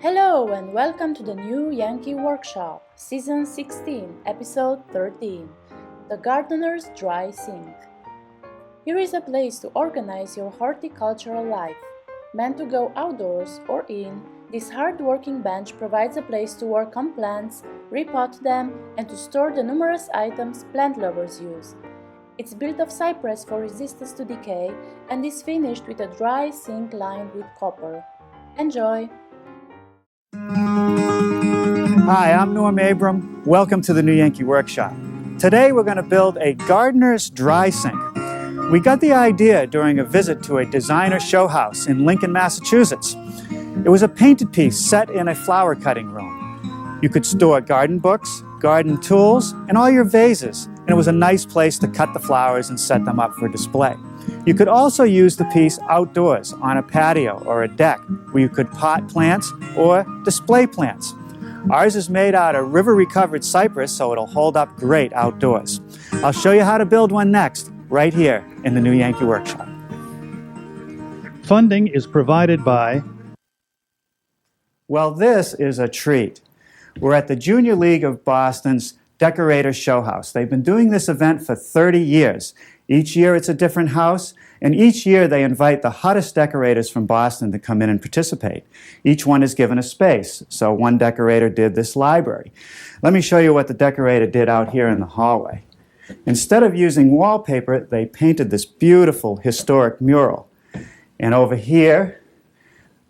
Hello and welcome to the new Yankee workshop, Season 16, Episode 13, The Gardener's Dry Sink. Here is a place to organize your horticultural life. Meant to go outdoors or in, this hard-working bench provides a place to work on plants, repot them, and to store the numerous items plant lovers use. It's built of cypress for resistance to decay and is finished with a dry sink lined with copper. Enjoy! Hi, I'm Norm Abram. Welcome to the New Yankee Workshop. Today we're going to build a gardener's dry sink. We got the idea during a visit to a designer show house in Lincoln, Massachusetts. It was a painted piece set in a flower cutting room. You could store garden books, garden tools, and all your vases, and it was a nice place to cut the flowers and set them up for display. You could also use the piece outdoors on a patio or a deck where you could pot plants or display plants. Ours is made out of river-recovered cypress, so it'll hold up great outdoors. I'll show you how to build one next, right here in the New Yankee Workshop. Funding is provided by... Well, this is a treat. We're at the Junior League of Boston's Decorator Show House. They've been doing this event for 30 years. Each year it's a different house, and each year they invite the hottest decorators from Boston to come in and participate. Each one is given a space, so one decorator did this library. Let me show you what the decorator did out here in the hallway. Instead of using wallpaper, they painted this beautiful historic mural. And over here,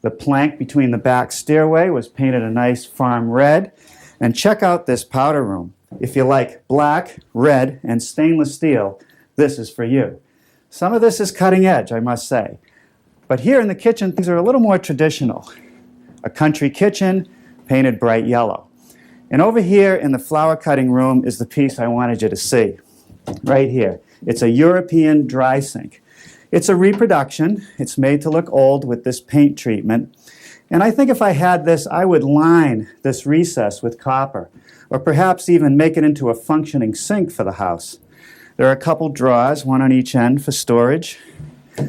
the plank between the back stairway was painted a nice farm red. And check out this powder room. If you like black, red, and stainless steel, this is for you. Some of this is cutting edge, I must say. But here in the kitchen, things are a little more traditional. A country kitchen, painted bright yellow. And over here in the flower cutting room is the piece I wanted you to see. Right here. It's a European dry sink. It's a reproduction. It's made to look old with this paint treatment. And I think if I had this, I would line this recess with copper, or perhaps even make it into a functioning sink for the house. There are a couple drawers, one on each end for storage.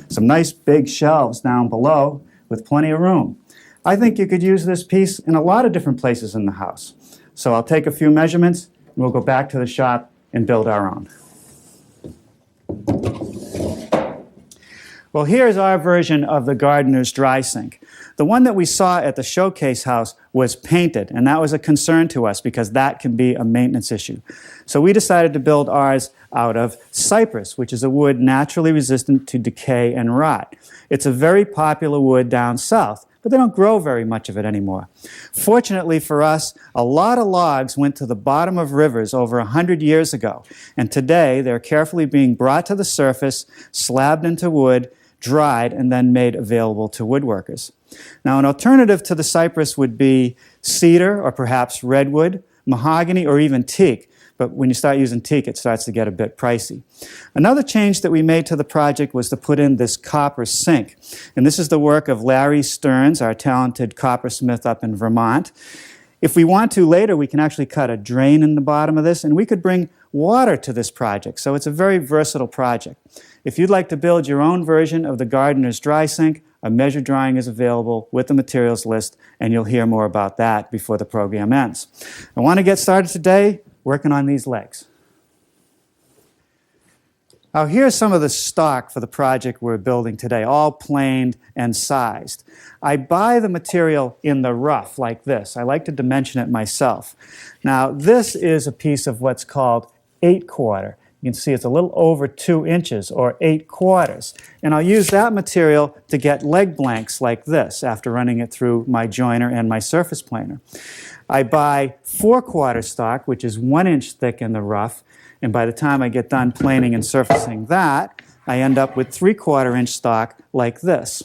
Some nice big shelves down below with plenty of room. I think you could use this piece in a lot of different places in the house. So I'll take a few measurements, and we'll go back to the shop and build our own. Well, here's our version of the gardener's dry sink. The one that we saw at the showcase house was painted, and that was a concern to us because that can be a maintenance issue. So we decided to build ours out of cypress, which is a wood naturally resistant to decay and rot. It's a very popular wood down south, but they don't grow very much of it anymore. Fortunately for us, a lot of logs went to the bottom of rivers over 100 years ago, and today they're carefully being brought to the surface, slabbed into wood, dried, and then made available to woodworkers. Now, an alternative to the cypress would be cedar or perhaps redwood, mahogany, or even teak. But when you start using teak, it starts to get a bit pricey. Another change that we made to the project was to put in this copper sink. And this is the work of Larry Stearns, our talented coppersmith up in Vermont. If we want to later, we can actually cut a drain in the bottom of this, and we could bring water to this project. So it's a very versatile project. If you'd like to build your own version of the gardener's dry sink, a measure drawing is available with the materials list, and you'll hear more about that before the program ends. I want to get started today working on these legs. Now, here's some of the stock for the project we're building today, all planed and sized. I buy the material in the rough like this. I like to dimension it myself. Now, this is a piece of what's called 8/4. You can see it's a little over 2 inches, or 8/4. And I'll use that material to get leg blanks like this after running it through my joiner and my surface planer. I buy 4/4 stock, which is 1 inch thick in the rough, and by the time I get done planing and surfacing that, I end up with 3/4 inch stock like this.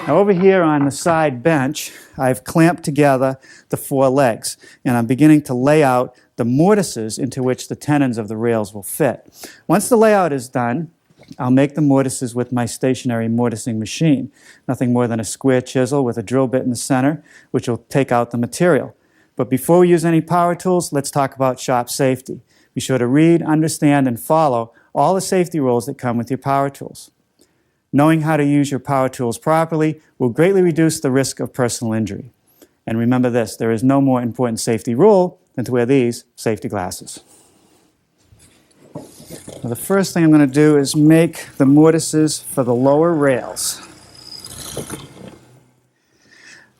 Now over here on the side bench, I've clamped together the 4 legs, and I'm beginning to lay out the mortises into which the tenons of the rails will fit. Once the layout is done, I'll make the mortises with my stationary mortising machine. Nothing more than a square chisel with a drill bit in the center, which will take out the material. But before we use any power tools, let's talk about shop safety. Be sure to read, understand, and follow all the safety rules that come with your power tools. Knowing how to use your power tools properly will greatly reduce the risk of personal injury. And remember this, there is no more important safety rule than to wear these safety glasses. Now, the first thing I'm going to do is make the mortises for the lower rails.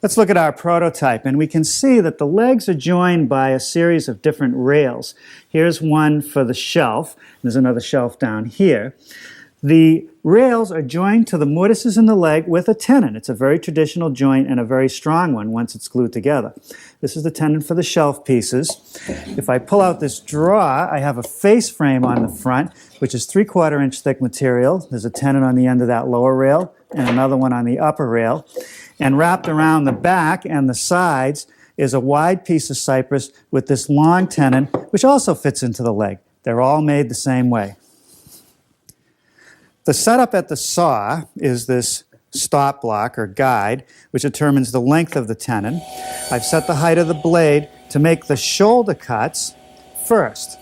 Let's look at our prototype, and we can see that the legs are joined by a series of different rails. Here's one for the shelf. There's another shelf down here. The rails are joined to the mortises in the leg with a tenon. It's a very traditional joint and a very strong one once it's glued together. This is the tenon for the shelf pieces. If I pull out this drawer, I have a face frame on the front, which is 3/4 inch thick material. There's a tenon on the end of that lower rail and another one on the upper rail. And wrapped around the back and the sides is a wide piece of cypress with this long tenon, which also fits into the leg. They're all made the same way. The setup at the saw is this stop block or guide, which determines the length of the tenon. I've set the height of the blade to make the shoulder cuts first.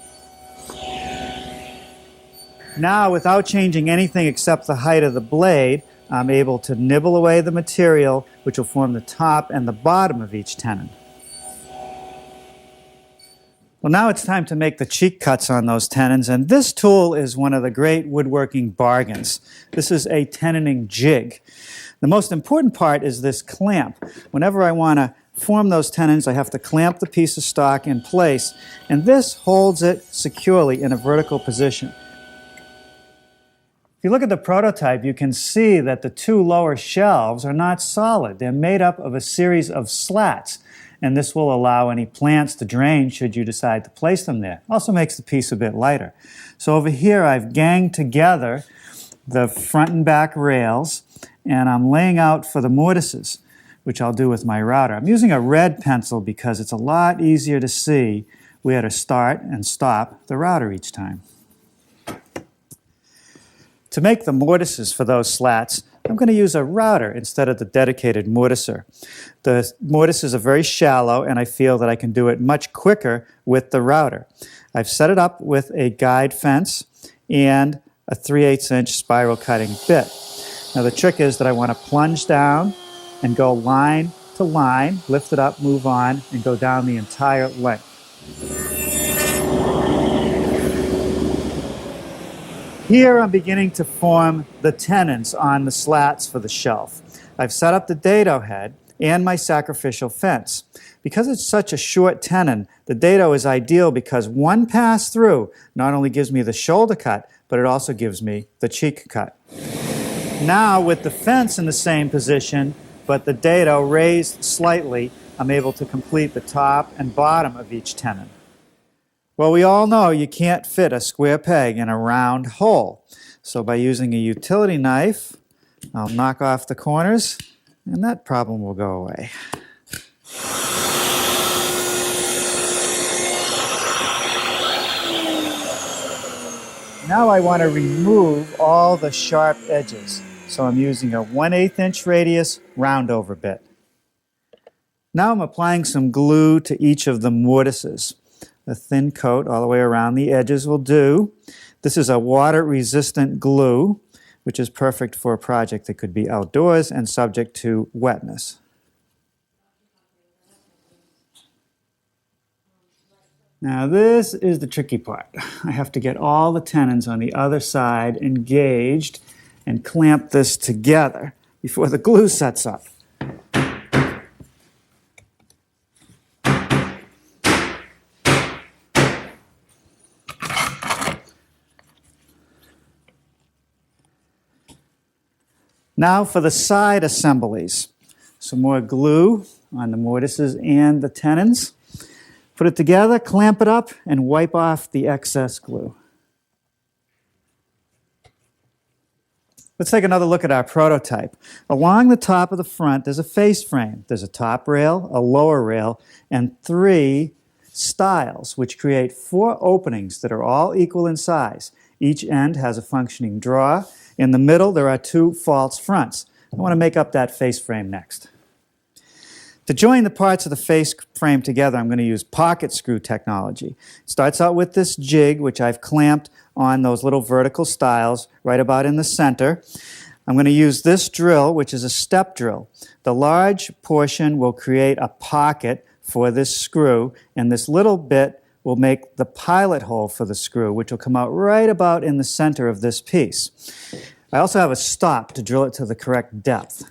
Now, without changing anything except the height of the blade, I'm able to nibble away the material, which will form the top and the bottom of each tenon. Well, now it's time to make the cheek cuts on those tenons, and this tool is one of the great woodworking bargains. This is a tenoning jig. The most important part is this clamp. Whenever I want to form those tenons, I have to clamp the piece of stock in place, and this holds it securely in a vertical position. If you look at the prototype, you can see that the two lower shelves are not solid. They're made up of a series of slats, and this will allow any plants to drain should you decide to place them there. Also makes the piece a bit lighter. So over here, I've ganged together the front and back rails, and I'm laying out for the mortises, which I'll do with my router. I'm using a red pencil because it's a lot easier to see where to start and stop the router each time. To make the mortises for those slats, I'm going to use a router instead of the dedicated mortiser. The mortises are very shallow, and I feel that I can do it much quicker with the router. I've set it up with a guide fence and a 3/8 inch spiral cutting bit. Now the trick is that I want to plunge down and go line to line, lift it up, move on, and go down the entire length. Here I'm beginning to form the tenons on the slats for the shelf. I've set up the dado head and my sacrificial fence. Because it's such a short tenon, the dado is ideal because one pass through not only gives me the shoulder cut, but it also gives me the cheek cut. Now with the fence in the same position, but the dado raised slightly, I'm able to complete the top and bottom of each tenon. Well, we all know you can't fit a square peg in a round hole. So by using a utility knife, I'll knock off the corners, and that problem will go away. Now I want to remove all the sharp edges. So I'm using a 1/8 inch radius roundover bit. Now I'm applying some glue to each of the mortises. A thin coat all the way around the edges will do. This is a water-resistant glue, which is perfect for a project that could be outdoors and subject to wetness. Now this is the tricky part. I have to get all the tenons on the other side engaged and clamp this together before the glue sets up. Now for the side assemblies. Some more glue on the mortises and the tenons. Put it together, clamp it up, and wipe off the excess glue. Let's take another look at our prototype. Along the top of the front, there's a face frame. There's a top rail, a lower rail, and 3 stiles, which create 4 openings that are all equal in size. Each end has a functioning drawer. In the middle, there are 2 false fronts. I want to make up that face frame next. To join the parts of the face frame together, I'm going to use pocket screw technology. It starts out with this jig, which I've clamped on those little vertical stiles right about in the center. I'm going to use this drill, which is a step drill. The large portion will create a pocket for this screw, and this little bit will make the pilot hole for the screw, which will come out right about in the center of this piece. I also have a stop to drill it to the correct depth.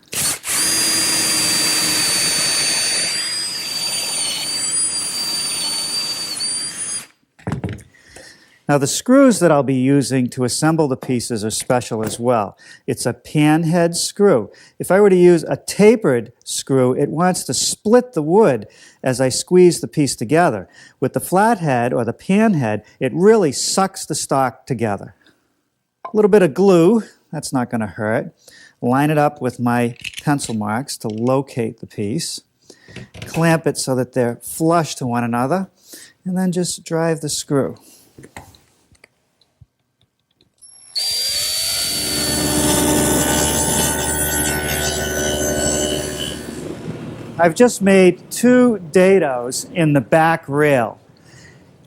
Now the screws that I'll be using to assemble the pieces are special as well. It's a pan head screw. If I were to use a tapered screw, it wants to split the wood as I squeeze the piece together. With the flat head or the pan head, it really sucks the stock together. A little bit of glue, that's not going to hurt. Line it up with my pencil marks to locate the piece. Clamp it so that they're flush to one another, and then just drive the screw. I've just made 2 dados in the back rail.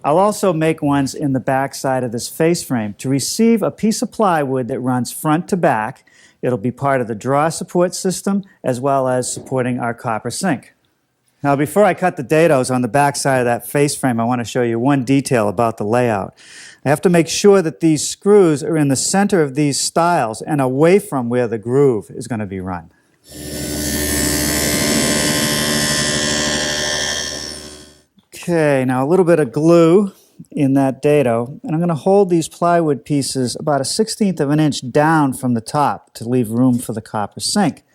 I'll also make ones in the back side of this face frame. To receive a piece of plywood that runs front to back, it'll be part of the draw support system as well as supporting our copper sink. Now before I cut the dados on the back side of that face frame, I want to show you one detail about the layout. I have to make sure that these screws are in the center of these stiles and away from where the groove is going to be run. Okay, now a little bit of glue in that dado, and I'm going to hold these plywood pieces about 1/16 of an inch down from the top to leave room for the copper sink.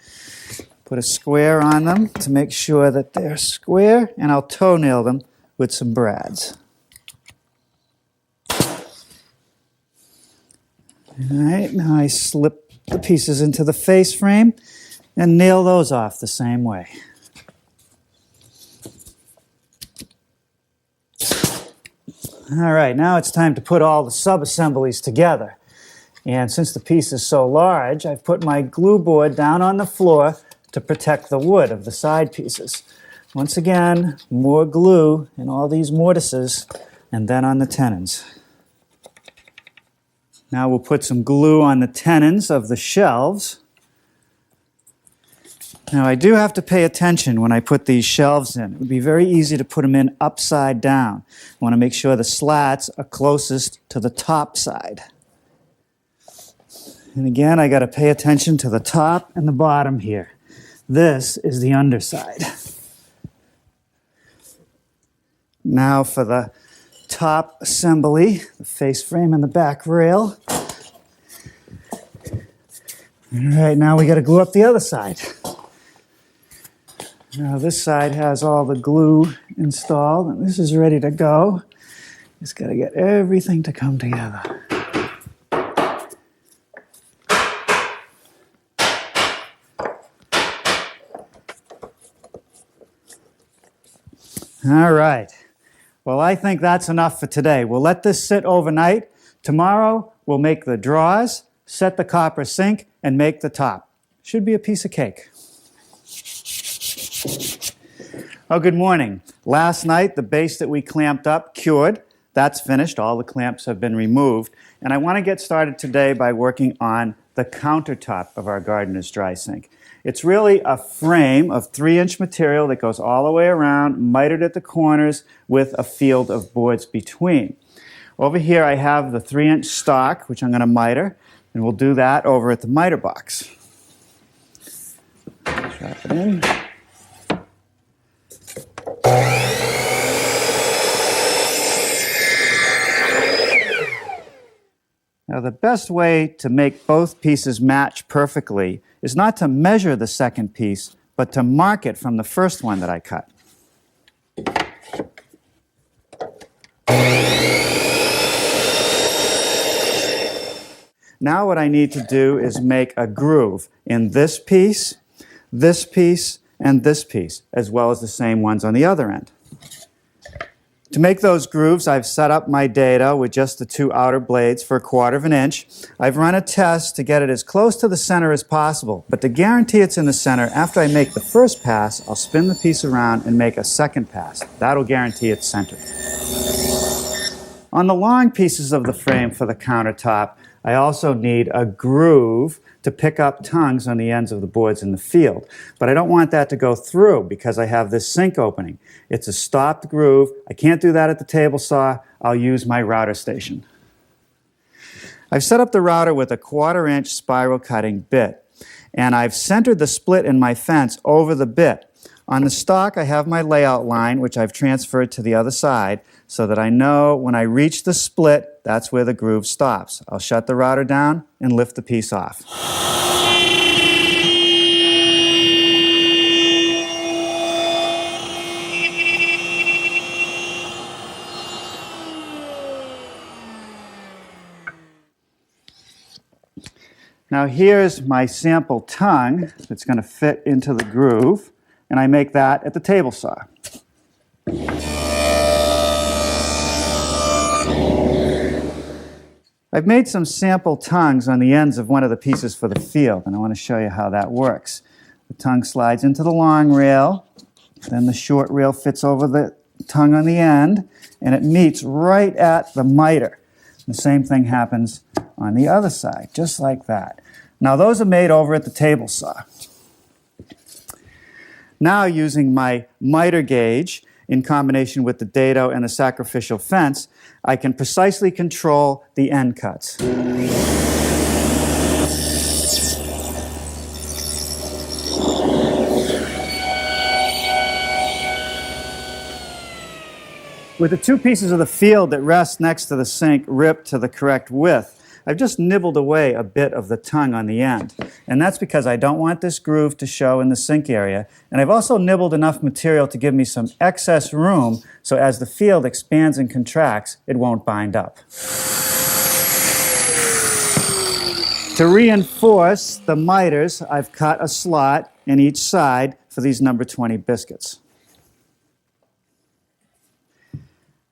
Put a square on them to make sure that they're square, and I'll toenail them with some brads. All right, now I slip the pieces into the face frame and nail those off the same way. All right, now it's time to put all the sub-assemblies together. And since the piece is so large, I've put my glue board down on the floor to protect the wood of the side pieces. Once again, more glue in all these mortises, and then on the tenons. Now we'll put some glue on the tenons of the shelves. Now I do have to pay attention when I put these shelves in. It would be very easy to put them in upside down. I want to make sure the slats are closest to the top side. And again, I got to pay attention to the top and the bottom here. This is the underside. Now for the top assembly, the face frame and the back rail. All right, now we got to glue up the other side. Now this side has all the glue installed, and this is ready to go. Just got to get everything to come together. All right. Well, I think that's enough for today. We'll let this sit overnight. Tomorrow, we'll make the drawers, set the copper sink, and make the top. Should be a piece of cake. Oh, good morning. Last night, the base that we clamped up cured. That's finished. All the clamps have been removed. And I want to get started today by working on the countertop of our gardener's dry sink. It's really a frame of 3-inch material that goes all the way around, mitered at the corners with a field of boards between. Over here, I have the 3-inch stock, which I'm going to miter, and we'll do that over at the miter box. Drop it in. Now, the best way to make both pieces match perfectly is not to measure the second piece, but to mark it from the first one that I cut. Now what I need to do is make a groove in this piece, and this piece, as well as the same ones on the other end. To make those grooves, I've set up my dado with just the 2 outer blades for 1/4 of an inch. I've run a test to get it as close to the center as possible, but to guarantee it's in the center, after I make the first pass, I'll spin the piece around and make a second pass. That'll guarantee it's centered. On the long pieces of the frame for the countertop, I also need a groove to pick up tongues on the ends of the boards in the field. But I don't want that to go through because I have this sink opening. It's a stopped groove. I can't do that at the table saw. I'll use my router station. I've set up the router with a 1/4" spiral cutting bit, and I've centered the split in my fence over the bit. On the stock, I have my layout line, which I've transferred to the other side, so that I know when I reach the split, that's where the groove stops. I'll shut the router down and lift the piece off. Now here's my sample tongue that's going to fit into the groove, and I make that at the table saw. I've made some sample tongues on the ends of one of the pieces for the field, and I want to show you how that works. The tongue slides into the long rail, then the short rail fits over the tongue on the end, and it meets right at the miter. The same thing happens on the other side, just like that. Now those are made over at the table saw. Now using my miter gauge in combination with the dado and the sacrificial fence, I can precisely control the end cuts. With the two pieces of the field that rest next to the sink ripped to the correct width, I've just nibbled away a bit of the tongue on the end. And that's because I don't want this groove to show in the sink area. And I've also nibbled enough material to give me some excess room so as the field expands and contracts, it won't bind up. To reinforce the miters, I've cut a slot in each side for these number 20 biscuits.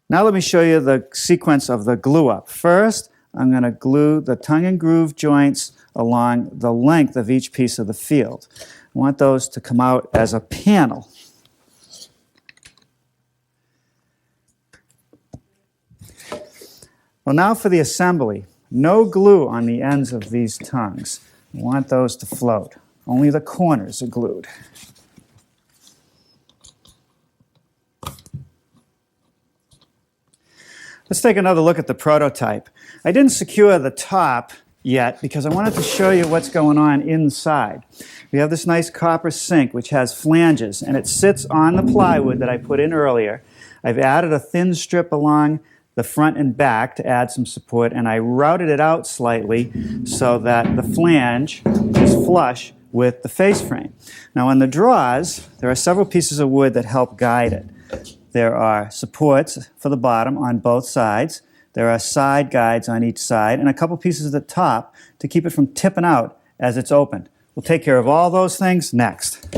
Now let me show you the sequence of the glue up. First, I'm going to glue the tongue and groove joints along the length of each piece of the field. I want those to come out as a panel. Well, now for the assembly. No glue on the ends of these tongues. I want those to float. Only the corners are glued. Let's take another look at the prototype. I didn't secure the top yet because I wanted to show you what's going on inside. We have this nice copper sink which has flanges, and it sits on the plywood that I put in earlier. I've added a thin strip along the front and back to add some support, and I routed it out slightly so that the flange is flush with the face frame. Now on the drawers, there are several pieces of wood that help guide it. There are supports for the bottom on both sides. There are side guides on each side and a couple pieces at the top to keep it from tipping out as it's opened. We'll take care of all those things next.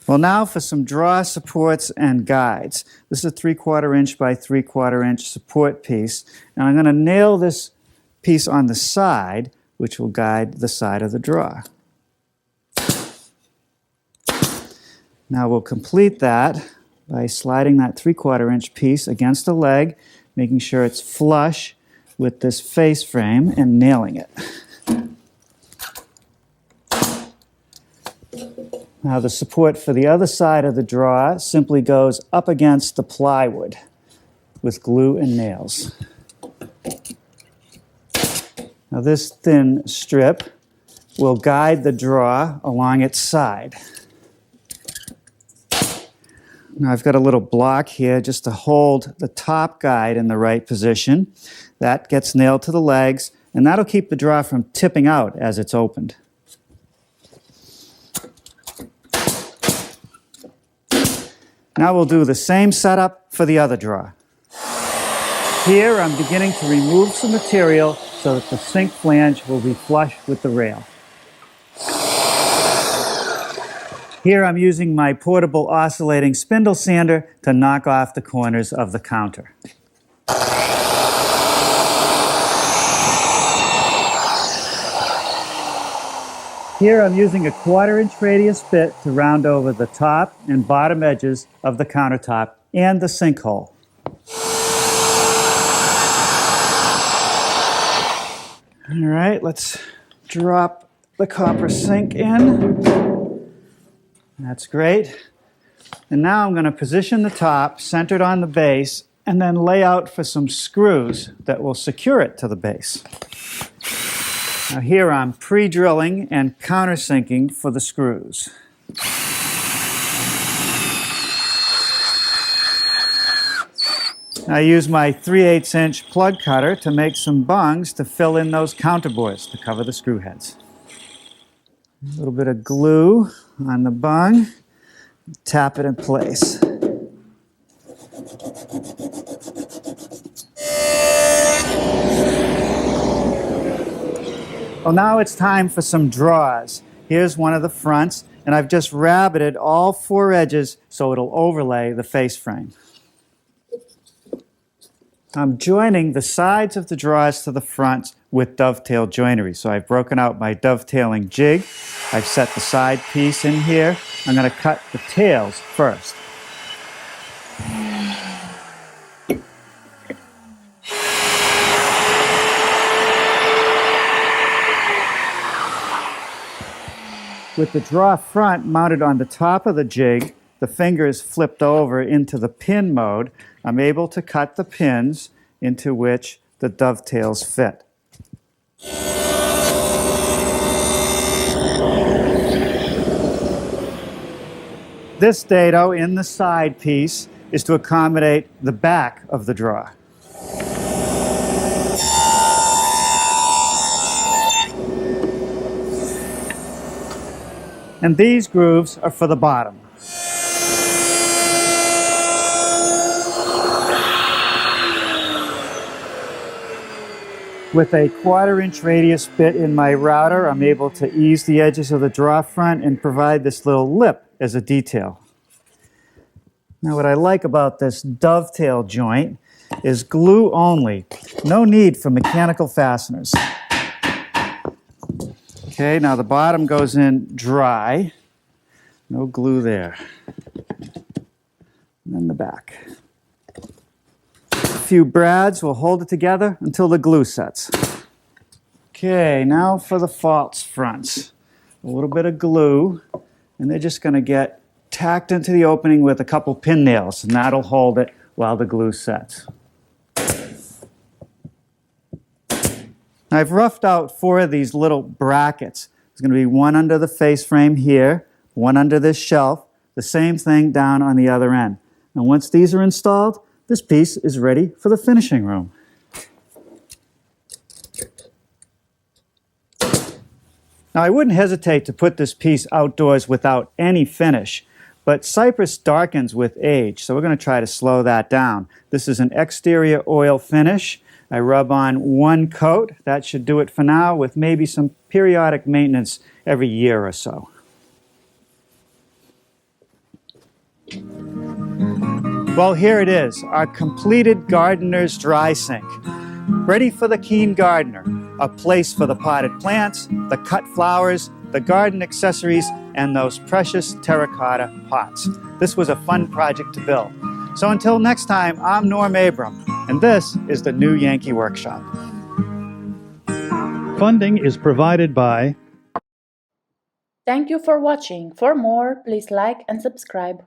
Well, now for some draw supports and guides. This is a 3/4 inch by 3/4 inch support piece, and I'm going to nail this piece on the side, which will guide the side of the draw. Now we'll complete that by sliding that 3/4 inch piece against the leg, making sure it's flush with this face frame, and nailing it. Now the support for the other side of the drawer simply goes up against the plywood with glue and nails. Now this thin strip will guide the drawer along its side. Now I've got a little block here just to hold the top guide in the right position. That gets nailed to the legs, and that'll keep the drawer from tipping out as it's opened. Now we'll do the same setup for the other drawer. Here I'm beginning to remove some material so that the sink flange will be flush with the rail. Here I'm using my portable oscillating spindle sander to knock off the corners of the counter. Here I'm using a 1/4 inch radius bit to round over the top and bottom edges of the countertop and the sinkhole. All right, let's drop the copper sink in. That's great. And now I'm going to position the top centered on the base and then lay out for some screws that will secure it to the base. Now here I'm pre-drilling and countersinking for the screws. I use my 3/8 inch plug cutter to make some bungs to fill in those counterbores to cover the screw heads. A little bit of glue on the bung, tap it in place. Well, now it's time for some draws. Here's one of the fronts, and I've just rabbited all 4 edges so it'll overlay the face frame. I'm joining the sides of the draws to the fronts with dovetail joinery. So I've broken out my dovetailing jig. I've set the side piece in here. I'm going to cut the tails first. With the draw front mounted on the top of the jig, the fingers flipped over into the pin mode, I'm able to cut the pins into which the dovetails fit. This dado in the side piece is to accommodate the back of the draw. And these grooves are for the bottom. With a 1/4 inch radius bit in my router, I'm able to ease the edges of the draw front and provide this little lip as a detail. Now what I like about this dovetail joint is glue only. No need for mechanical fasteners. Okay, now the bottom goes in dry. No glue there. And then the back. A few brads will hold it together until the glue sets. Okay, now for the false fronts. A little bit of glue, and they're just going to get tacked into the opening with a couple pin nails, and that'll hold it while the glue sets. I've roughed out 4 of these little brackets. There's going to be one under the face frame here, one under this shelf, the same thing down on the other end. And once these are installed, this piece is ready for the finishing room. Now I wouldn't hesitate to put this piece outdoors without any finish, but cypress darkens with age, so we're going to try to slow that down. This is an exterior oil finish. I rub on 1 coat. That should do it for now, with maybe some periodic maintenance every year or so. Well, here it is, our completed gardener's dry sink. Ready for the keen gardener, a place for the potted plants, the cut flowers, the garden accessories, and those precious terracotta pots. This was a fun project to build. So until next time, I'm Norm Abram, and this is the New Yankee Workshop. Funding is provided by... Thank you for watching. For more, please like and subscribe.